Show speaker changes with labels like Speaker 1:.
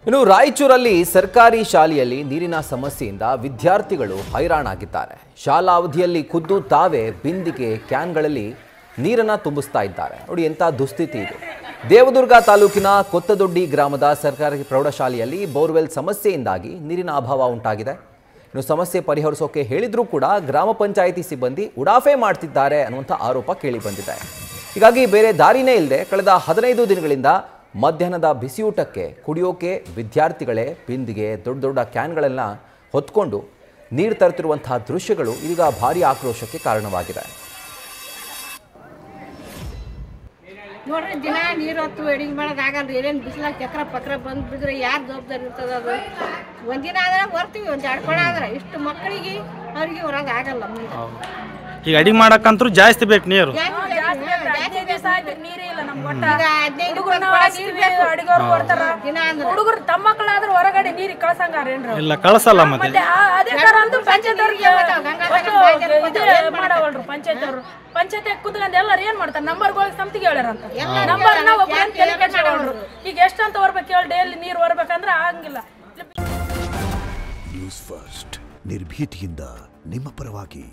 Speaker 1: ಇನ್ನು ರಾಯಚೂರಲ್ಲಿ ಸರ್ಕಾರಿ ಶಾಲೆಯಲ್ಲಿ ನೀರಿನ ಸಮಸ್ಯೆಯಿಂದ ವಿದ್ಯಾರ್ಥಿಗಳು ಹೈರಾಣಾಗಿದ್ದಾರೆ. ಶಾಲಾ ಅವಧಿಯಲ್ಲಿ ಖುದ್ದು ತಾವೇ ಬಿಂದಿಗೆ ಕ್ಯಾನ್ಗಳಲ್ಲಿ ನೀರನ್ನು ತುಂಬಿಸ್ತಾ ಇದ್ದಾರೆ. ನೋಡಿ ಎಂಥ ದುಸ್ಥಿತಿ ಇದು. ದೇವದುರ್ಗ ತಾಲೂಕಿನ ಕೊತ್ತದೊಡ್ಡಿ ಗ್ರಾಮದ ಸರ್ಕಾರಿ ಪ್ರೌಢಶಾಲೆಯಲ್ಲಿ ಬೋರ್ವೆಲ್ ಸಮಸ್ಯೆಯಿಂದಾಗಿ ನೀರಿನ ಅಭಾವ ಉಂಟಾಗಿದೆ. ಇನ್ನು ಸಮಸ್ಯೆ ಪರಿಹರಿಸೋಕೆ ಹೇಳಿದ್ರೂ ಕೂಡ ಗ್ರಾಮ ಪಂಚಾಯಿತಿ ಸಿಬ್ಬಂದಿ ಉಡಾಫೆ ಮಾಡ್ತಿದ್ದಾರೆ ಅನ್ನುವಂಥ ಆರೋಪ ಕೇಳಿ ಬಂದಿದೆ. ಹೀಗಾಗಿ ಬೇರೆ ದಾರಿನೇ ಇಲ್ಲದೆ ಕಳೆದ 15 ದಿನಗಳಿಂದ ಮಧ್ಯಾಹ್ನದ ಬಿಸಿಯೂಟಕ್ಕೆ ಕುಡಿಯೋಕೆ ವಿದ್ಯಾರ್ಥಿಗಳೇ ಬಿಂದಿಗೆ ದೊಡ್ಡ ದೊಡ್ಡ ಕ್ಯಾನ್ಗಳನ್ನ ಹೊತ್ಕೊಂಡು ನೀರು ತರುತ್ತಿರುವಂತಹ ದೃಶ್ಯಗಳು ಈಗ ಭಾರಿ ಆಕ್ರೋಶಕ್ಕೆ ಕಾರಣವಾಗಿದೆ.
Speaker 2: ನೋಡ್ರಿ ದಿನ ನೀರು ಹೊತ್ತು ಅಡಿಗೆ ಮಾಡೋದಾಗಲ್ರಿ. ಏನೇನು ಬಿಸಿಲಾಗ ಚಕ್ರ ಪಕ್ರ ಬಂದು ಬಿದ್ರೆ ಯಾರು ಜವಾಬ್ದಾರಿ ಇರ್ತದ? ಅದು ಒಂದಿನ ಆದ್ರೆ ಬರ್ತೀವಿ, ಒಂದು ಆಡ್ಕೊಳ ಆದ್ರೆ ಇಷ್ಟು ಮಕ್ಕಳಿಗೆ ಅವ್ರಿಗೆ ಹೊರಗೆ ಆಗಲ್ಲ.
Speaker 3: ಈಗ ಅಡಿಗೆ ಮಾಡಕ್ಕಂತೂ ಜಾಸ್ತಿ ಬೇಕು ನೀರು.
Speaker 4: ಹುಡುಗರು ತಮ್ಮ ಮಕ್ಕಳಾದ್ರೂ ಹೊರಗಡೆ ನೀರಿಗೆ ಕಳ್ಸಂಗಾರೇನ್ರಿ?
Speaker 3: ಇಲ್ಲ, ಕಳ್ಸಲ್ಲ. ಮತ್ತೆ
Speaker 4: ಮಾಡವಲ್ರು ಪಂಚಾಯತ್ ಅವರು. ಪಂಚಾಯತ್ ಕುತ್ಕೊಂಡ್ ಎಲ್ಲಾರು ಏನ್ ಮಾಡ್ತಾರೆ? ನಂಬರ್ಗಳಿಗೆ ಸಮಿತಿಗೆ ಹೇಳ್ಯಾರಂತ. ನಂಬರ್ ಈಗ ಎಷ್ಟಂತ ಬರ್ಬೇಕು ಹೇಳಿ? ಡೈಲಿ ನೀರು ಬರ್ಬೇಕಂದ್ರೆ ಆಗಂಗಿಲ್ಲ.
Speaker 5: ನ್ಯೂಸ್ ಫಸ್ಟ್ ನಿರ್ಭೀತಿಯಿಂದ ನಿಮ್ಮ ಪರವಾಗಿ.